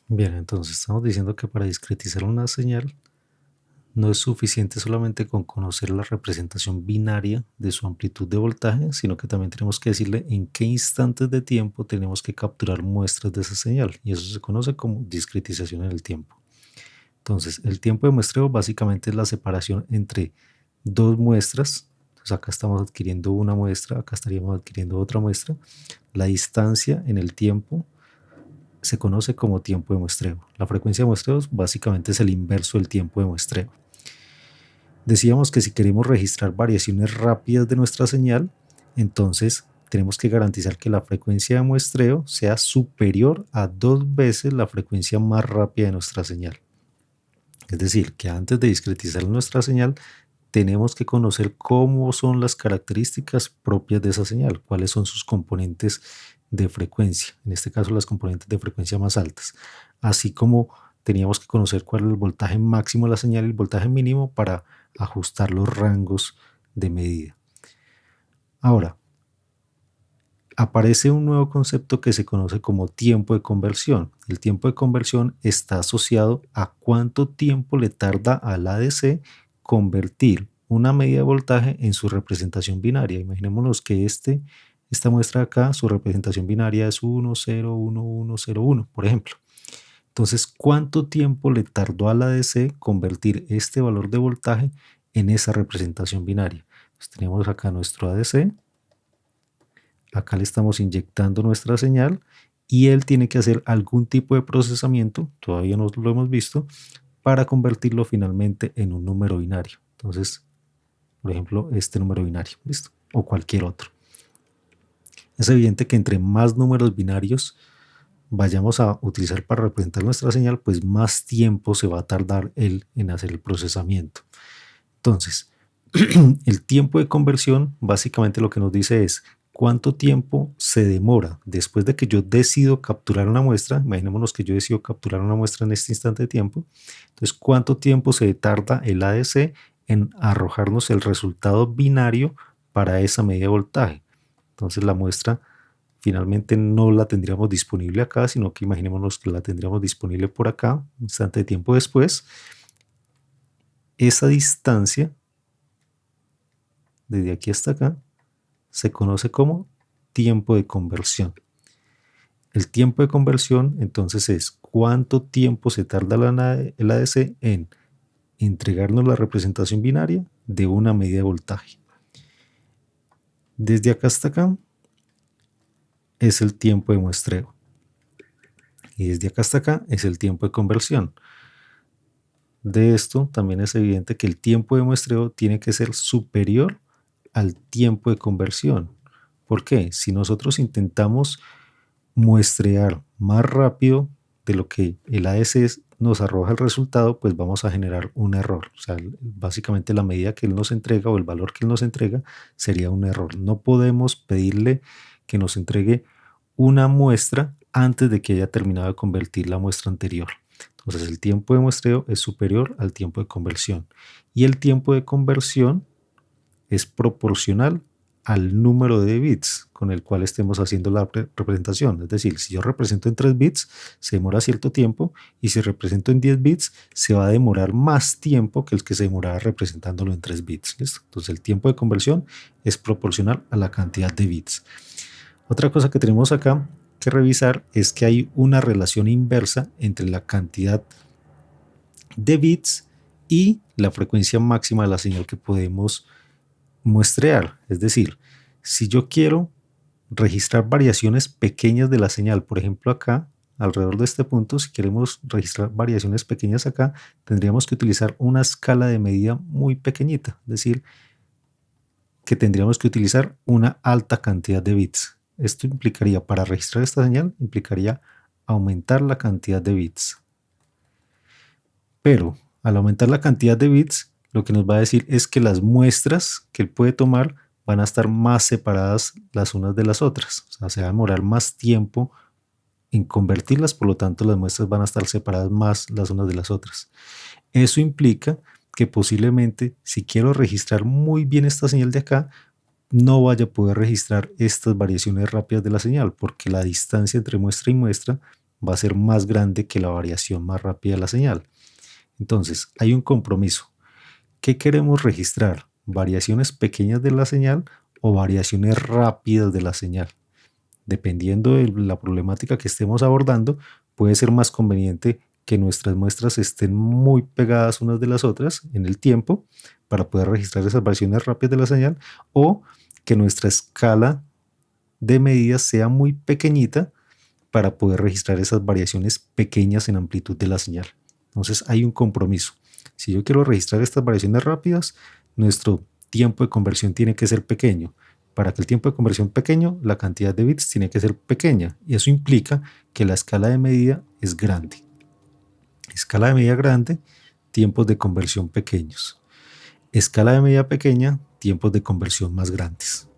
Bien, entonces estamos diciendo que para discretizar una señal no es suficiente solamente con conocer la representación binaria de su amplitud de voltaje, sino que también tenemos que decirle en qué instantes de tiempo tenemos que capturar muestras de esa señal, y eso se conoce como discretización en el tiempo. Entonces, el tiempo de muestreo básicamente es la separación entre dos muestras. Entonces, acá estamos adquiriendo una muestra, acá estaríamos adquiriendo otra muestra. La distancia en el tiempo se conoce como tiempo de muestreo. La frecuencia de muestreo básicamente es el inverso del tiempo de muestreo. Decíamos que si queremos registrar variaciones rápidas de nuestra señal, entonces tenemos que garantizar que la frecuencia de muestreo sea superior a 2 veces la frecuencia más rápida de nuestra señal. Es decir, que antes de discretizar nuestra señal, tenemos que conocer cómo son las características propias de esa señal, cuáles son sus componentes de frecuencia, en este caso las componentes de frecuencia más altas, así como teníamos que conocer cuál es el voltaje máximo de la señal y el voltaje mínimo para ajustar los rangos de medida. Ahora, aparece un nuevo concepto que se conoce como tiempo de conversión. El tiempo de conversión está asociado a cuánto tiempo le tarda al ADC convertir una medida de voltaje en su representación binaria. Imaginémonos que esta muestra acá, su representación binaria es 1, 0, 1, 1, 0, 1, por ejemplo. Entonces, ¿cuánto tiempo le tardó al ADC convertir este valor de voltaje en esa representación binaria? Pues tenemos acá nuestro ADC. Acá le estamos inyectando nuestra señal y él tiene que hacer algún tipo de procesamiento, todavía no lo hemos visto, para convertirlo finalmente en un número binario. Entonces, por ejemplo, este número binario, ¿listo? O cualquier otro. Es evidente que entre más números binarios vayamos a utilizar para representar nuestra señal, pues más tiempo se va a tardar él en hacer el procesamiento. Entonces, el tiempo de conversión básicamente lo que nos dice es cuánto tiempo se demora después de que yo decido capturar una muestra. Imaginémonos que yo decido capturar una muestra en este instante de tiempo. Entonces, cuánto tiempo se tarda el ADC en arrojarnos el resultado binario para esa medida de voltaje. Entonces, la muestra finalmente no la tendríamos disponible acá, sino que imaginémonos que la tendríamos disponible por acá, un instante de tiempo después. Esa distancia desde aquí hasta acá se conoce como tiempo de conversión. El tiempo de conversión entonces es cuánto tiempo se tarda el ADC en entregarnos la representación binaria de una medida de voltaje. Desde acá hasta acá es el tiempo de muestreo y desde acá hasta acá es el tiempo de conversión. De esto también es evidente que el tiempo de muestreo tiene que ser superior al tiempo de conversión. ¿Por qué? Si nosotros intentamos muestrear más rápido de lo que el ADC nos arroja el resultado, pues vamos a generar un error. O sea, básicamente la medida que él nos entrega o el valor que él nos entrega sería un error. No podemos pedirle que nos entregue una muestra antes de que haya terminado de convertir la muestra anterior. Entonces el tiempo de muestreo es superior al tiempo de conversión y el tiempo de conversión es proporcional al número de bits con el cual estemos haciendo la representación. Es decir, si yo represento en 3 bits, se demora cierto tiempo, y si represento en 10 bits, se va a demorar más tiempo que el que se demoraba representándolo en 3 bits. ¿Listo? Entonces el tiempo de conversión es proporcional a la cantidad de bits. Otra cosa que tenemos acá que revisar es que hay una relación inversa entre la cantidad de bits y la frecuencia máxima de la señal que podemos muestrear. Es decir, si yo quiero registrar variaciones pequeñas de la señal, por ejemplo acá, alrededor de este punto, si queremos registrar variaciones pequeñas acá, tendríamos que utilizar una escala de medida muy pequeñita, es decir, que tendríamos que utilizar una alta cantidad de bits. Esto implicaría, para registrar esta señal, implicaría aumentar la cantidad de bits. Pero al aumentar la cantidad de bits, lo que nos va a decir es que las muestras que él puede tomar van a estar más separadas las unas de las otras. O sea, se va a demorar más tiempo en convertirlas, por lo tanto las muestras van a estar separadas más las unas de las otras. Eso implica que posiblemente, si quiero registrar muy bien esta señal de acá, no vaya a poder registrar estas variaciones rápidas de la señal, porque la distancia entre muestra y muestra va a ser más grande que la variación más rápida de la señal. Entonces, hay un compromiso. ¿Qué queremos registrar? ¿Variaciones pequeñas de la señal o variaciones rápidas de la señal? Dependiendo de la problemática que estemos abordando, puede ser más conveniente que nuestras muestras estén muy pegadas unas de las otras en el tiempo para poder registrar esas variaciones rápidas de la señal, o que nuestra escala de medidas sea muy pequeñita para poder registrar esas variaciones pequeñas en amplitud de la señal. Entonces hay un compromiso. Si yo quiero registrar estas variaciones rápidas, nuestro tiempo de conversión tiene que ser pequeño. Para que el tiempo de conversión pequeño, la cantidad de bits tiene que ser pequeña, y eso implica que la escala de medida es grande. Escala de medida grande, tiempos de conversión pequeños. Escala de medida pequeña, tiempos de conversión más grandes.